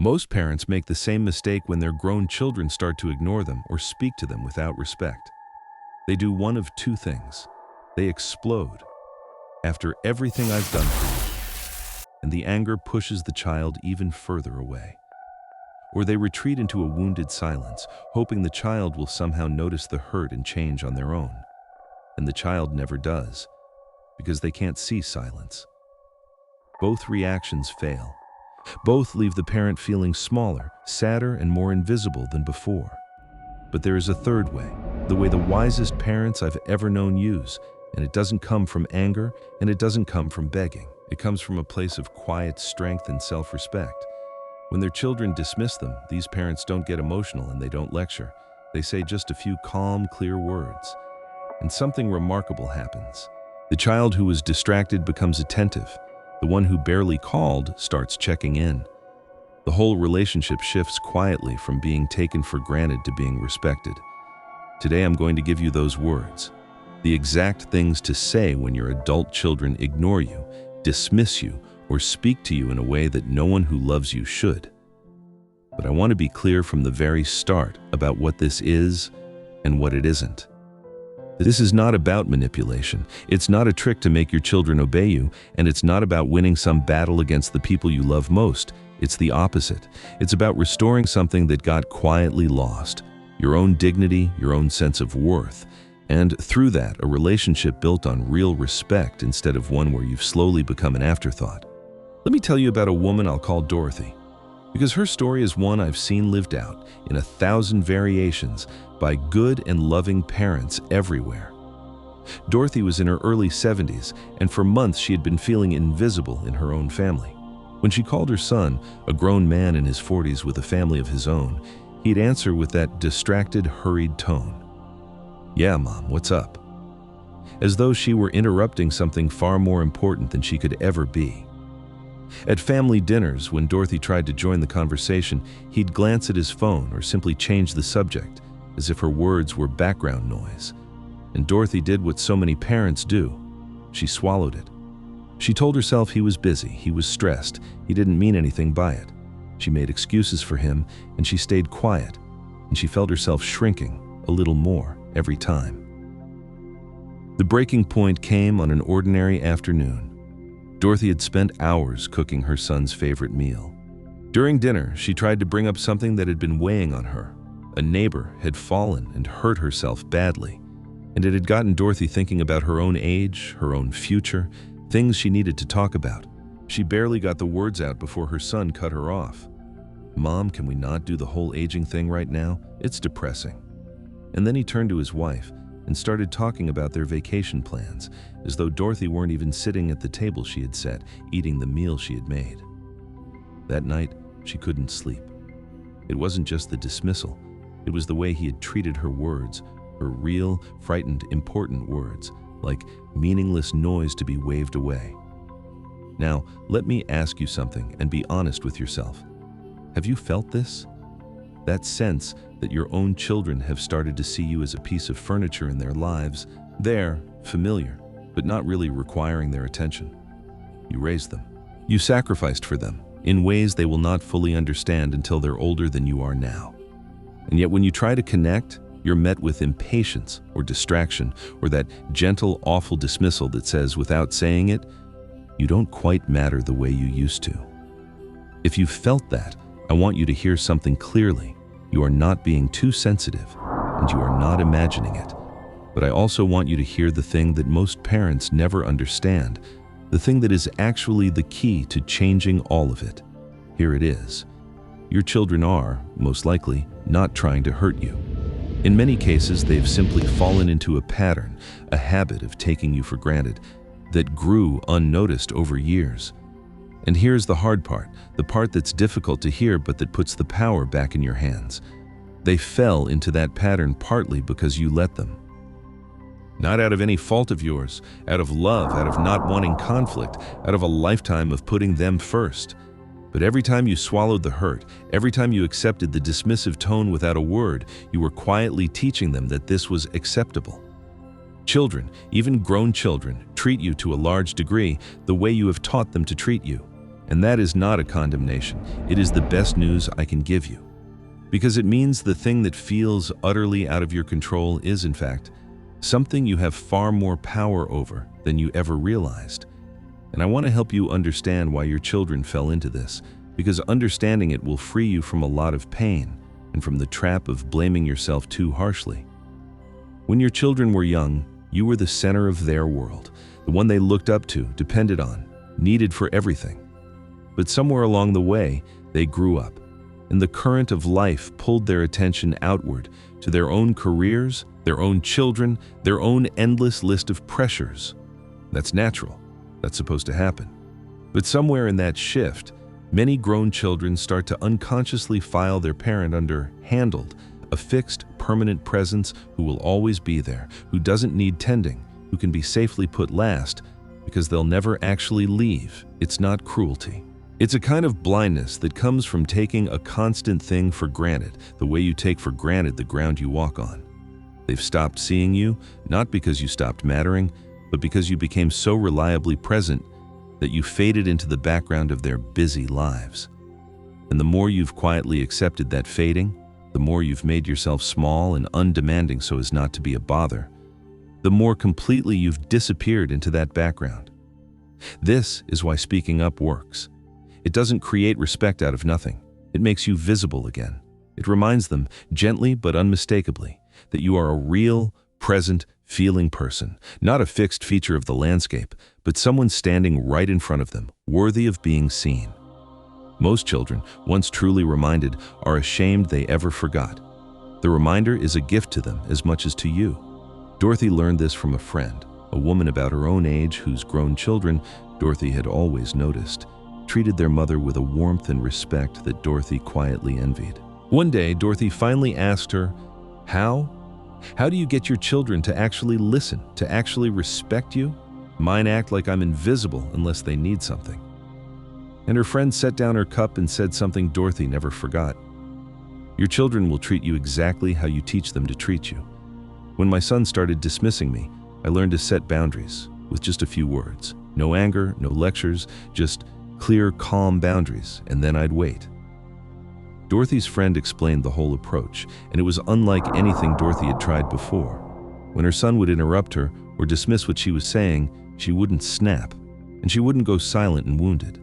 Most parents make the same mistake when their grown children start to ignore them or speak to them without respect. They do one of two things. They explode. After everything I've done for you, and the anger pushes the child even further away. Or they retreat into a wounded silence, hoping the child will somehow notice the hurt and change on their own. And the child never does, because they can't see silence. Both reactions fail. Both leave the parent feeling smaller, sadder, and more invisible than before. But there is a third way, the way the wisest parents I've ever known use, and it doesn't come from anger, and it doesn't come from begging. It comes from a place of quiet strength and self-respect. When their children dismiss them, these parents don't get emotional and they don't lecture. They say just a few calm, clear words. And something remarkable happens. The child who was distracted becomes attentive. The one who barely called starts checking in. The whole relationship shifts quietly from being taken for granted to being respected. Today I'm going to give you those words, the exact things to say when your adult children ignore you, dismiss you, or speak to you in a way that no one who loves you should. But I want to be clear from the very start about what this is and what it isn't. This is not about manipulation. It's not a trick to make your children obey you, and it's not about winning some battle against the people you love most. It's the opposite. It's about restoring something that got quietly lost, your own dignity, your own sense of worth, and through that, a relationship built on real respect instead of one where you've slowly become an afterthought. Let me tell you about a woman I'll call Dorothy, because her story is one I've seen lived out in 1,000 variations by good and loving parents everywhere. Dorothy was in her early 70s, and for months she had been feeling invisible in her own family. When she called her son, a grown man in his 40s with a family of his own, he'd answer with that distracted, hurried tone. "Yeah, Mom, what's up?" As though she were interrupting something far more important than she could ever be. At family dinners, when Dorothy tried to join the conversation, he'd glance at his phone or simply change the subject, as if her words were background noise. And Dorothy did what so many parents do. She swallowed it. She told herself he was busy, he was stressed, he didn't mean anything by it. She made excuses for him, and she stayed quiet, and she felt herself shrinking a little more every time. The breaking point came on an ordinary afternoon. Dorothy had spent hours cooking her son's favorite meal. During dinner, she tried to bring up something that had been weighing on her. A neighbor had fallen and hurt herself badly, and it had gotten Dorothy thinking about her own age, her own future, things she needed to talk about. She barely got the words out before her son cut her off. "Mom, can we not do the whole aging thing right now? It's depressing." And then he turned to his wife and started talking about their vacation plans, as though Dorothy weren't even sitting at the table she had set, eating the meal she had made. That night, she couldn't sleep. It wasn't just the dismissal. It was the way he had treated her words, her real, frightened, important words, like meaningless noise to be waved away. Now, let me ask you something and be honest with yourself. Have you felt this? That sense that your own children have started to see you as a piece of furniture in their lives, there, familiar, but not really requiring their attention. You raised them. You sacrificed for them in ways they will not fully understand until they're older than you are now. And yet when you try to connect, you're met with impatience or distraction or that gentle, awful dismissal that says, without saying it, you don't quite matter the way you used to. If you felt that, I want you to hear something clearly. You are not being too sensitive, and you are not imagining it. But I also want you to hear the thing that most parents never understand, the thing that is actually the key to changing all of it. Here it is. Your children are, most likely, not trying to hurt you. In many cases, they've simply fallen into a pattern, a habit of taking you for granted, that grew unnoticed over years. And here's the hard part, the part that's difficult to hear but that puts the power back in your hands. They fell into that pattern partly because you let them. Not out of any fault of yours, out of love, out of not wanting conflict, out of a lifetime of putting them first. But every time you swallowed the hurt, every time you accepted the dismissive tone without a word, you were quietly teaching them that this was acceptable. Children, even grown children, treat you to a large degree the way you have taught them to treat you. And that is not a condemnation. It is the best news I can give you. Because it means the thing that feels utterly out of your control is, in fact, something you have far more power over than you ever realized. And I want to help you understand why your children fell into this, because understanding it will free you from a lot of pain and from the trap of blaming yourself too harshly. When your children were young, you were the center of their world, the one they looked up to, depended on, needed for everything. But somewhere along the way, they grew up, and the current of life pulled their attention outward to their own careers, their own children, their own endless list of pressures. That's natural. That's supposed to happen. But somewhere in that shift, many grown children start to unconsciously file their parent under handled, a fixed, permanent presence who will always be there, who doesn't need tending, who can be safely put last because they'll never actually leave. It's not cruelty. It's a kind of blindness that comes from taking a constant thing for granted, the way you take for granted the ground you walk on. They've stopped seeing you, not because you stopped mattering, but because you became so reliably present that you faded into the background of their busy lives. And the more you've quietly accepted that fading, the more you've made yourself small and undemanding so as not to be a bother, the more completely you've disappeared into that background. This is why speaking up works. It doesn't create respect out of nothing. It makes you visible again. It reminds them, gently but unmistakably, that you are a real, present, feeling person, not a fixed feature of the landscape, but someone standing right in front of them, worthy of being seen. Most children, once truly reminded, are ashamed they ever forgot. The reminder is a gift to them as much as to you. Dorothy learned this from a friend, a woman about her own age whose grown children, Dorothy had always noticed, treated their mother with a warmth and respect that Dorothy quietly envied. One day, Dorothy finally asked her, "How? How do you get your children to actually listen, to actually respect you? Mine act like I'm invisible unless they need something." And her friend set down her cup and said something Dorothy never forgot. "Your children will treat you exactly how you teach them to treat you." When my son started dismissing me, I learned to set boundaries with just a few words. No anger, no lectures, just clear, calm boundaries, and then I'd wait. Dorothy's friend explained the whole approach, and it was unlike anything Dorothy had tried before. When her son would interrupt her or dismiss what she was saying, she wouldn't snap, and she wouldn't go silent and wounded.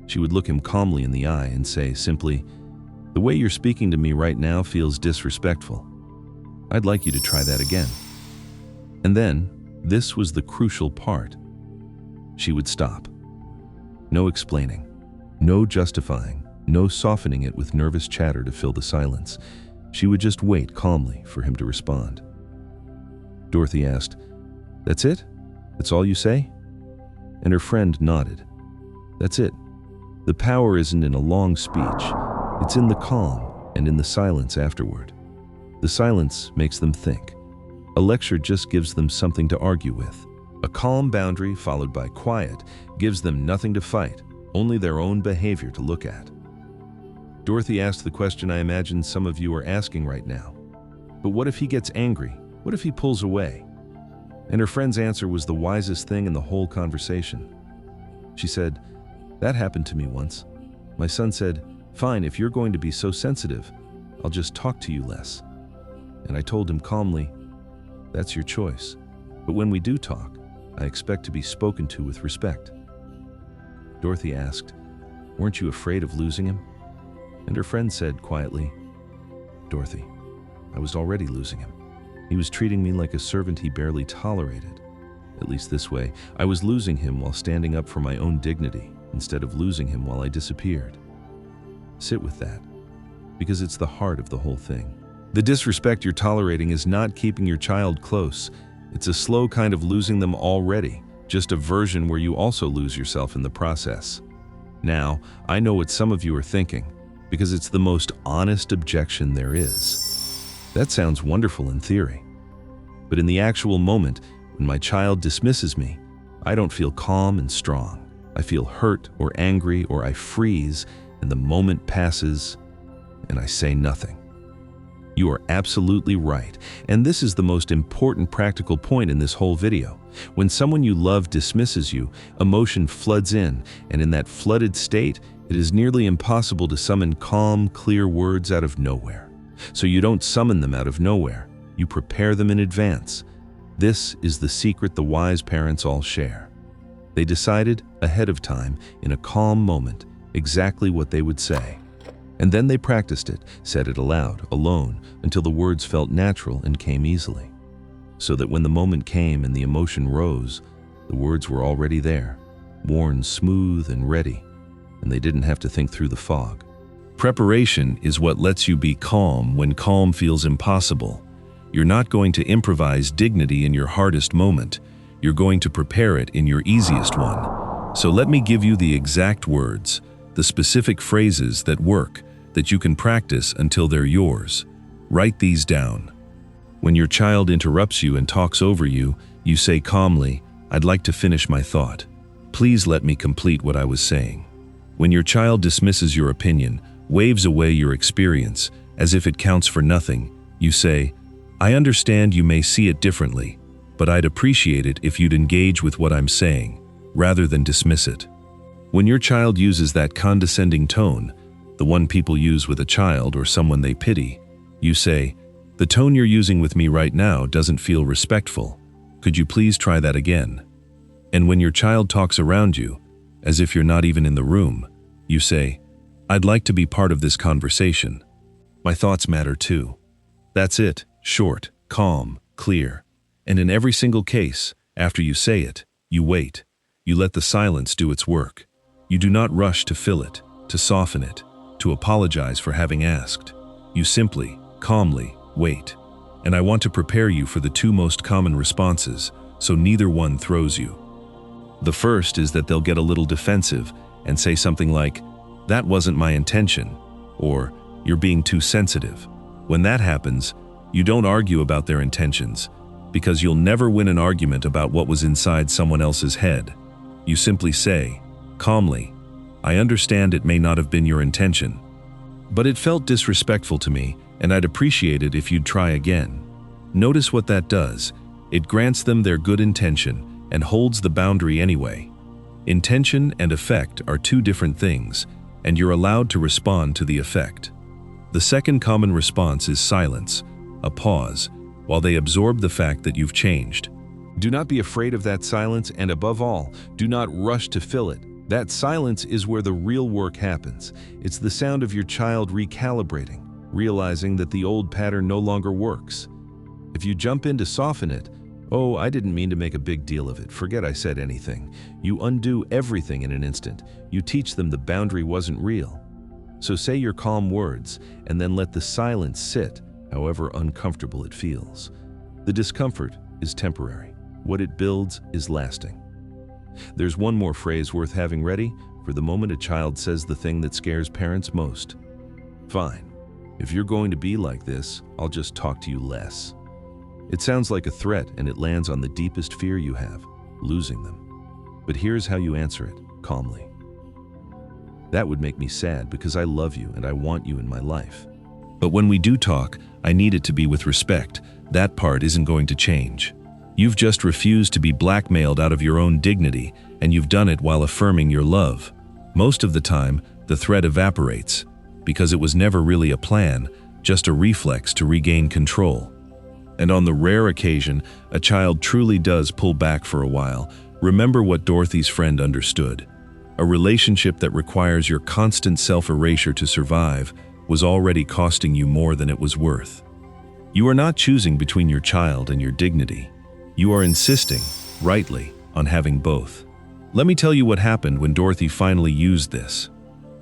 She would look him calmly in the eye and say simply, "The way you're speaking to me right now feels disrespectful. I'd like you to try that again." And then, this was the crucial part, she would stop. No explaining, no justifying, no softening it with nervous chatter to fill the silence. She would just wait calmly for him to respond. Dorothy asked, "That's it? That's all you say?" And her friend nodded. "That's it. The power isn't in a long speech. It's in the calm and in the silence afterward. The silence makes them think. A lecture just gives them something to argue with. A calm boundary followed by quiet gives them nothing to fight, only their own behavior to look at." Dorothy asked the question I imagine some of you are asking right now. But what if he gets angry? What if he pulls away? And her friend's answer was the wisest thing in the whole conversation. She said, "That happened to me once. My son said, 'Fine, if you're going to be so sensitive, I'll just talk to you less.' And I told him calmly, 'That's your choice. But when we do talk, I expect to be spoken to with respect.'" Dorothy asked, "Weren't you afraid of losing him?" And her friend said quietly, "Dorothy, I was already losing him. He was treating me like a servant he barely tolerated. At least this way, I was losing him while standing up for my own dignity, instead of losing him while I disappeared." Sit with that, because it's the heart of the whole thing. The disrespect you're tolerating is not keeping your child close. It's a slow kind of losing them already, just a version where you also lose yourself in the process. Now, I know what some of you are thinking, because it's the most honest objection there is. That sounds wonderful in theory. But in the actual moment, when my child dismisses me, I don't feel calm and strong. I feel hurt or angry, or I freeze, and the moment passes, and I say nothing. You are absolutely right, and this is the most important practical point in this whole video. When someone you love dismisses you, emotion floods in, and in that flooded state, it is nearly impossible to summon calm, clear words out of nowhere. So you don't summon them out of nowhere, you prepare them in advance. This is the secret the wise parents all share. They decided ahead of time, in a calm moment, exactly what they would say. And then they practiced it, said it aloud, alone, until the words felt natural and came easily. So that when the moment came and the emotion rose, the words were already there, worn smooth and ready, and they didn't have to think through the fog. Preparation is what lets you be calm when calm feels impossible. You're not going to improvise dignity in your hardest moment. You're going to prepare it in your easiest one. So let me give you the exact words, the specific phrases that work, that you can practice until they're yours. Write these down. When your child interrupts you and talks over you, you say calmly, "I'd like to finish my thought. Please let me complete what I was saying." When your child dismisses your opinion, waves away your experience, as if it counts for nothing, you say, "I understand you may see it differently, but I'd appreciate it if you'd engage with what I'm saying, rather than dismiss it." When your child uses that condescending tone, the one people use with a child or someone they pity, you say, "The tone you're using with me right now doesn't feel respectful. Could you please try that again?" And when your child talks around you, as if you're not even in the room, you say, "I'd like to be part of this conversation. My thoughts matter too." That's it, short, calm, clear. And in every single case, after you say it, you wait. You let the silence do its work. You do not rush to fill it, to soften it, to apologize for having asked. You simply, calmly, wait. And I want to prepare you for the two most common responses, so neither one throws you. The first is that they'll get a little defensive and say something like, "That wasn't my intention," or "You're being too sensitive." When that happens, you don't argue about their intentions, because you'll never win an argument about what was inside someone else's head. You simply say, calmly, "I understand it may not have been your intention, but it felt disrespectful to me, and I'd appreciate it if you'd try again." Notice what that does. It grants them their good intention and holds the boundary anyway. Intention and effect are two different things, and you're allowed to respond to the effect. The second common response is silence, a pause, while they absorb the fact that you've changed. Do not be afraid of that silence, and above all, do not rush to fill it. That silence is where the real work happens. It's the sound of your child recalibrating, realizing that the old pattern no longer works. If you jump in to soften it, "Oh, I didn't mean to make a big deal of it. Forget I said anything." You undo everything in an instant. You teach them the boundary wasn't real. So say your calm words, and then let the silence sit, however uncomfortable it feels. The discomfort is temporary. What it builds is lasting. There's one more phrase worth having ready for the moment a child says the thing that scares parents most. "Fine. If you're going to be like this, I'll just talk to you less." It sounds like a threat, and it lands on the deepest fear you have, losing them. But here's how you answer it, calmly. "That would make me sad because I love you and I want you in my life. But when we do talk, I need it to be with respect. That part isn't going to change. You've just refused to be blackmailed out of your own dignity, and you've done it while affirming your love. Most of the time, the threat evaporates, because it was never really a plan, just a reflex to regain control. And on the rare occasion, a child truly does pull back for a while, remember what Dorothy's friend understood. A relationship that requires your constant self-erasure to survive was already costing you more than it was worth. You are not choosing between your child and your dignity. You are insisting, rightly, on having both. Let me tell you what happened when Dorothy finally used this.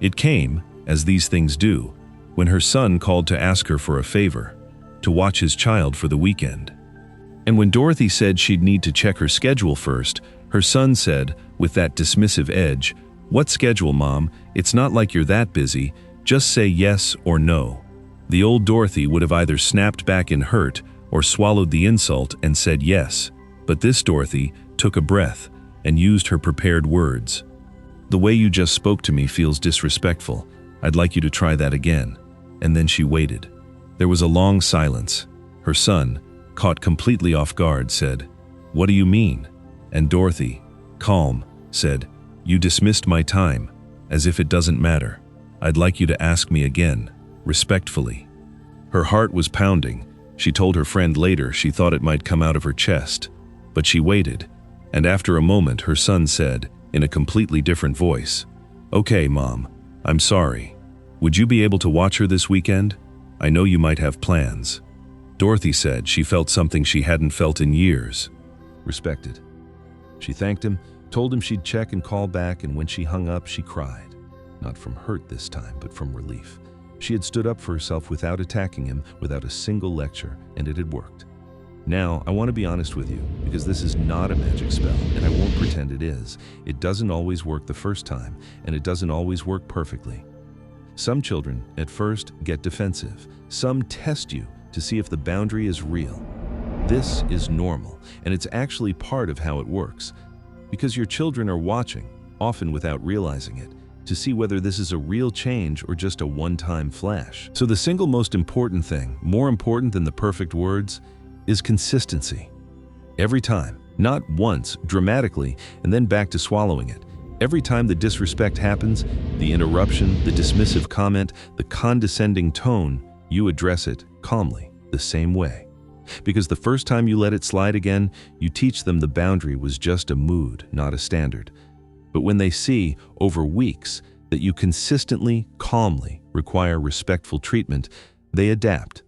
It came, as these things do, when her son called to ask her for a favor, to watch his child for the weekend. And when Dorothy said she'd need to check her schedule first, her son said, with that dismissive edge, "What schedule, Mom? It's not like you're that busy. Just say yes or no." The old Dorothy would have either snapped back in hurt or swallowed the insult and said yes. But this Dorothy took a breath and used her prepared words. "The way you just spoke to me feels disrespectful. I'd like you to try that again." And then she waited. There was a long silence. Her son, caught completely off guard, said, "What do you mean?" And Dorothy, calm, said, "You dismissed my time, as if it doesn't matter. I'd like you to ask me again, respectfully." Her heart was pounding. She told her friend later she thought it might come out of her chest. But she waited, and after a moment her son said, in a completely different voice, "Okay, Mom, I'm sorry. Would you be able to watch her this weekend? I know you might have plans." Dorothy said she felt something she hadn't felt in years. Respected. She thanked him, told him she'd check and call back, and when she hung up, she cried. Not from hurt this time, but from relief. She had stood up for herself without attacking him, without a single lecture, and it had worked. Now, I want to be honest with you, because this is not a magic spell, and I won't pretend it is. It doesn't always work the first time, and it doesn't always work perfectly. Some children, at first, get defensive. Some test you to see if the boundary is real. This is normal, and it's actually part of how it works. Because your children are watching, often without realizing it, to see whether this is a real change or just a one-time flash. So the single most important thing, more important than the perfect words, is consistency. Every time, not once, dramatically, and then back to swallowing it. Every time the disrespect happens, the interruption, the dismissive comment, the condescending tone, you address it calmly, the same way. Because the first time you let it slide again, you teach them the boundary was just a mood, not a standard. But when they see, over weeks, that you consistently, calmly require respectful treatment, they adapt.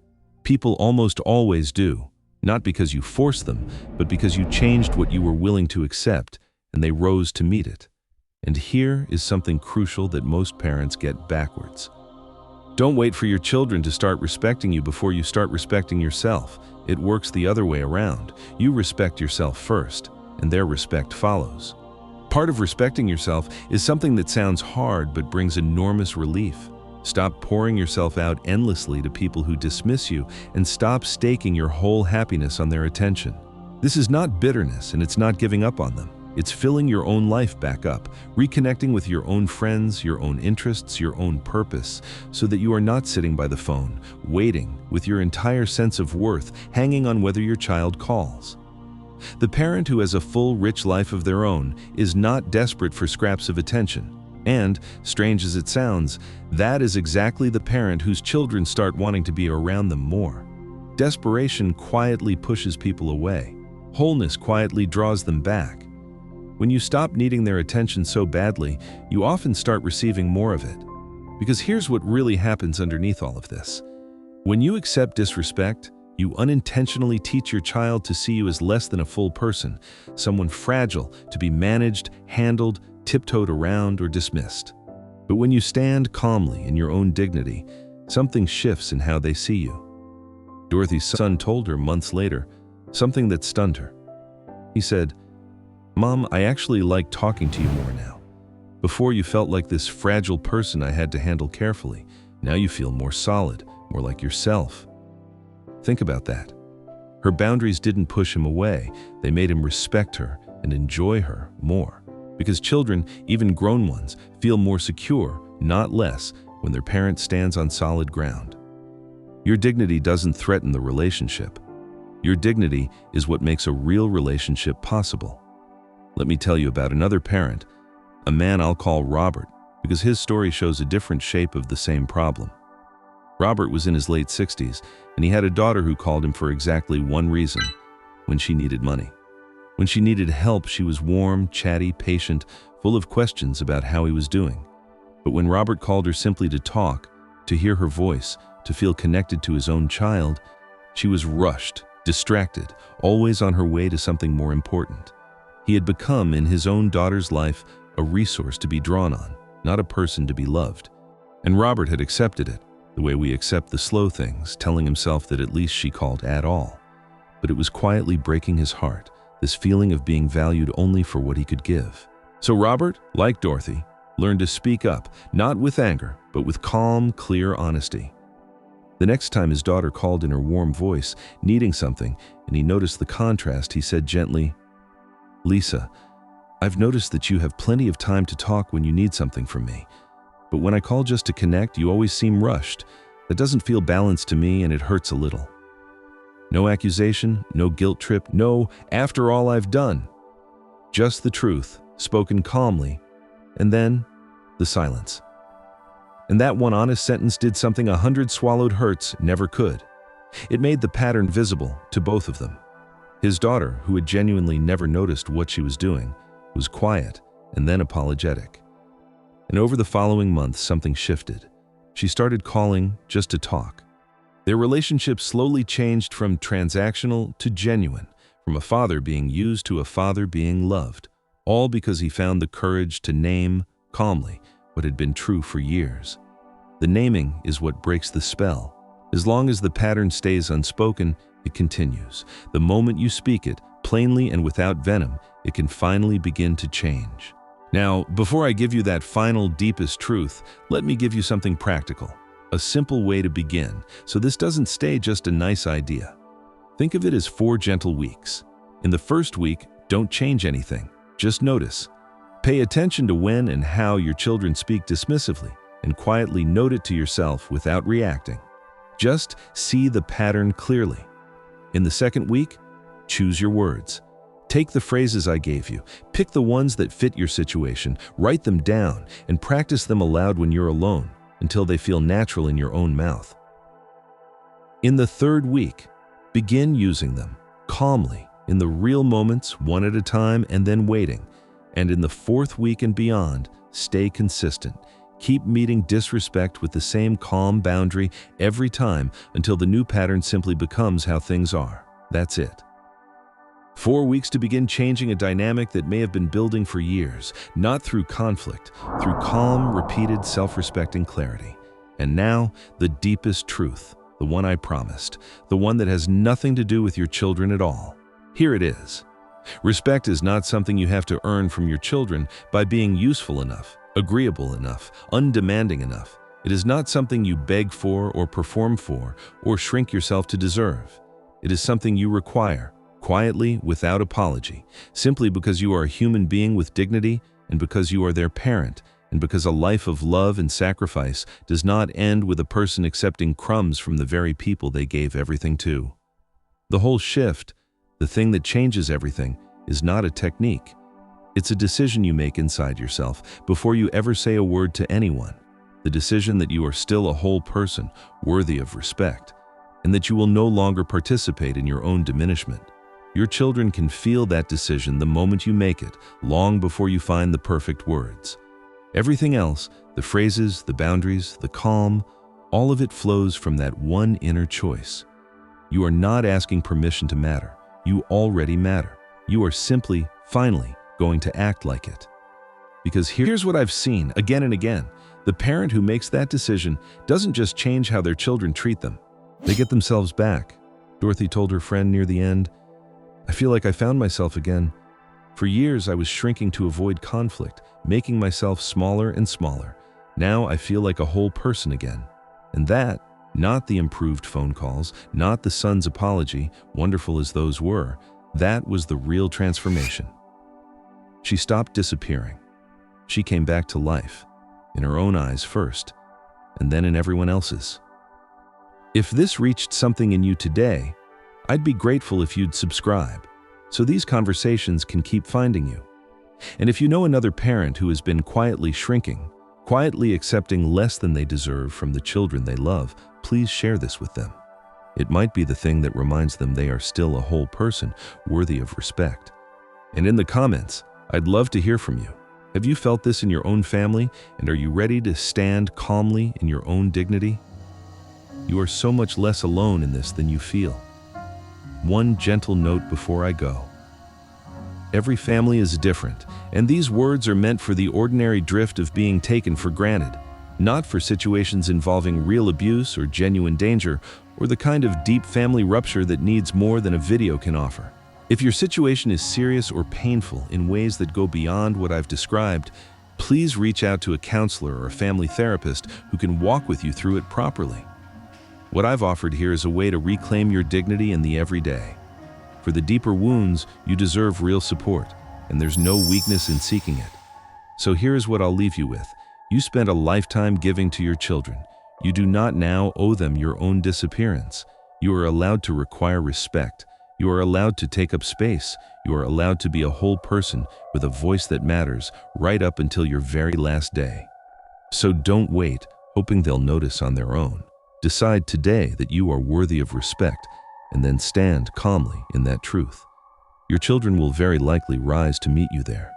People almost always do. Not because you forced them, but because you changed what you were willing to accept, and they rose to meet it. And here is something crucial that most parents get backwards. Don't wait for your children to start respecting you before you start respecting yourself. It works the other way around. You respect yourself first, and their respect follows. Part of respecting yourself is something that sounds hard but brings enormous relief. Stop pouring yourself out endlessly to people who dismiss you, and stop staking your whole happiness on their attention. This is not bitterness, and it's not giving up on them. It's filling your own life back up, reconnecting with your own friends, your own interests, your own purpose, so that you are not sitting by the phone, waiting, with your entire sense of worth hanging on whether your child calls. The parent who has a full, rich life of their own is not desperate for scraps of attention. And, strange as it sounds, that is exactly the parent whose children start wanting to be around them more. Desperation quietly pushes people away. Wholeness quietly draws them back. When you stop needing their attention so badly, you often start receiving more of it. Because here's what really happens underneath all of this. When you accept disrespect, you unintentionally teach your child to see you as less than a full person, someone fragile, to be managed, handled, tiptoed around, or dismissed. But when you stand calmly in your own dignity, something shifts in how they see you. Dorothy's son told her months later something that stunned her. He said, "Mom, I actually like talking to you more now. Before you felt like this fragile person I had to handle carefully. Now you feel more solid, more like yourself." Think about that. Her boundaries didn't push him away. They made him respect her and enjoy her more. Because children, even grown ones, feel more secure, not less, when their parent stands on solid ground. Your dignity doesn't threaten the relationship. Your dignity is what makes a real relationship possible. Let me tell you about another parent, a man I'll call Robert, because his story shows a different shape of the same problem. Robert was in his late 60s, and he had a daughter who called him for exactly one reason: when she needed money. When she needed help, she was warm, chatty, patient, full of questions about how he was doing. But when Robert called her simply to talk, to hear her voice, to feel connected to his own child, she was rushed, distracted, always on her way to something more important. He had become, in his own daughter's life, a resource to be drawn on, not a person to be loved. And Robert had accepted it, the way we accept the slow things, telling himself that at least she called at all. But it was quietly breaking his heart, this feeling of being valued only for what he could give. So Robert, like Dorothy, learned to speak up, not with anger, but with calm, clear honesty. The next time his daughter called in her warm voice, needing something, and he noticed the contrast, he said gently, "Lisa, I've noticed that you have plenty of time to talk when you need something from me. But when I call just to connect, you always seem rushed. That doesn't feel balanced to me, and it hurts a little. No accusation, no guilt trip, no after all I've done. Just the truth, spoken calmly, and then the silence. And that one honest sentence did something 100 swallowed hurts never could. It made the pattern visible to both of them. His daughter, who had genuinely never noticed what she was doing, was quiet and then apologetic. And over the following months, something shifted. She started calling just to talk. Their relationship slowly changed from transactional to genuine, from a father being used to a father being loved, all because he found the courage to name, calmly, what had been true for years. The naming is what breaks the spell. As long as the pattern stays unspoken, it continues. The moment you speak it, plainly and without venom, it can finally begin to change. Now, before I give you that final, deepest truth, let me give you something practical, a simple way to begin, so this doesn't stay just a nice idea. Think of it as 4 gentle weeks. In the first week, don't change anything, just notice. Pay attention to when and how your children speak dismissively, and quietly note it to yourself without reacting. Just see the pattern clearly. In the second week, choose your words. Take the phrases I gave you, pick the ones that fit your situation, write them down, and practice them aloud when you're alone, until they feel natural in your own mouth. In the third week, begin using them, calmly, in the real moments, one at a time, and then waiting. And in the fourth week and beyond, stay consistent. Keep meeting disrespect with the same calm boundary every time until the new pattern simply becomes how things are. That's it. 4 weeks to begin changing a dynamic that may have been building for years, not through conflict, through calm, repeated, self-respecting clarity. And now, the deepest truth, the one I promised, the one that has nothing to do with your children at all. Here it is. Respect is not something you have to earn from your children by being useful enough, agreeable enough, undemanding enough. It is not something you beg for or perform for or shrink yourself to deserve. It is something you require, quietly, without apology, simply because you are a human being with dignity and because you are their parent, and because a life of love and sacrifice does not end with a person accepting crumbs from the very people they gave everything to. The whole shift, the thing that changes everything, is not a technique. It's a decision you make inside yourself before you ever say a word to anyone. The decision that you are still a whole person, worthy of respect, and that you will no longer participate in your own diminishment. Your children can feel that decision the moment you make it, long before you find the perfect words. Everything else, the phrases, the boundaries, the calm, all of it flows from that one inner choice. You are not asking permission to matter. You already matter. You are simply, finally, going to act like it. Because here's what I've seen again and again. The parent who makes that decision doesn't just change how their children treat them. They get themselves back. Dorothy told her friend near the end, "I feel like I found myself again. For years I was shrinking to avoid conflict, making myself smaller and smaller. Now I feel like a whole person again." And that, not the improved phone calls, not the son's apology, wonderful as those were, that was the real transformation. She stopped disappearing. She came back to life, in her own eyes first, and then in everyone else's. If this reached something in you today, I'd be grateful if you'd subscribe, so these conversations can keep finding you. And if you know another parent who has been quietly shrinking, quietly accepting less than they deserve from the children they love, please share this with them. It might be the thing that reminds them they are still a whole person, worthy of respect. And in the comments, I'd love to hear from you. Have you felt this in your own family, and are you ready to stand calmly in your own dignity? You are so much less alone in this than you feel. One gentle note before I go. Every family is different, and these words are meant for the ordinary drift of being taken for granted, not for situations involving real abuse or genuine danger, or the kind of deep family rupture that needs more than a video can offer. If your situation is serious or painful in ways that go beyond what I've described, please reach out to a counselor or a family therapist who can walk with you through it properly. What I've offered here is a way to reclaim your dignity in the everyday. For the deeper wounds, you deserve real support, and there's no weakness in seeking it. So here's what I'll leave you with. You spent a lifetime giving to your children. You do not now owe them your own disappearance. You are allowed to require respect. You are allowed to take up space. You are allowed to be a whole person with a voice that matters right up until your very last day. So don't wait, hoping they'll notice on their own. Decide today that you are worthy of respect, and then stand calmly in that truth. Your children will very likely rise to meet you there.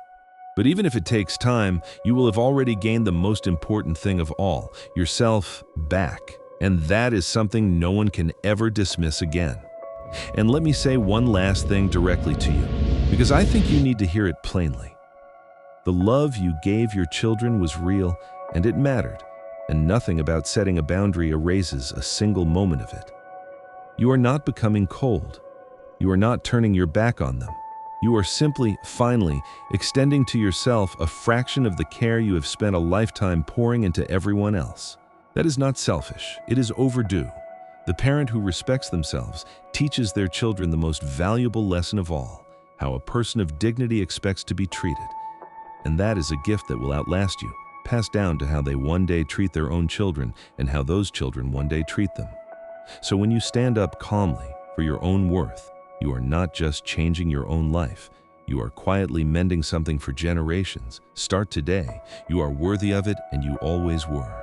But even if it takes time, you will have already gained the most important thing of all, yourself back. And that is something no one can ever dismiss again. And let me say one last thing directly to you, because I think you need to hear it plainly. The love you gave your children was real, and it mattered, and nothing about setting a boundary erases a single moment of it. You are not becoming cold. You are not turning your back on them. You are simply, finally, extending to yourself a fraction of the care you have spent a lifetime pouring into everyone else. That is not selfish. It is overdue. The parent who respects themselves teaches their children the most valuable lesson of all, how a person of dignity expects to be treated. And that is a gift that will outlast you, passed down to how they one day treat their own children and how those children one day treat them. So when you stand up calmly for your own worth, you are not just changing your own life. You are quietly mending something for generations. Start today. You are worthy of it, and you always were.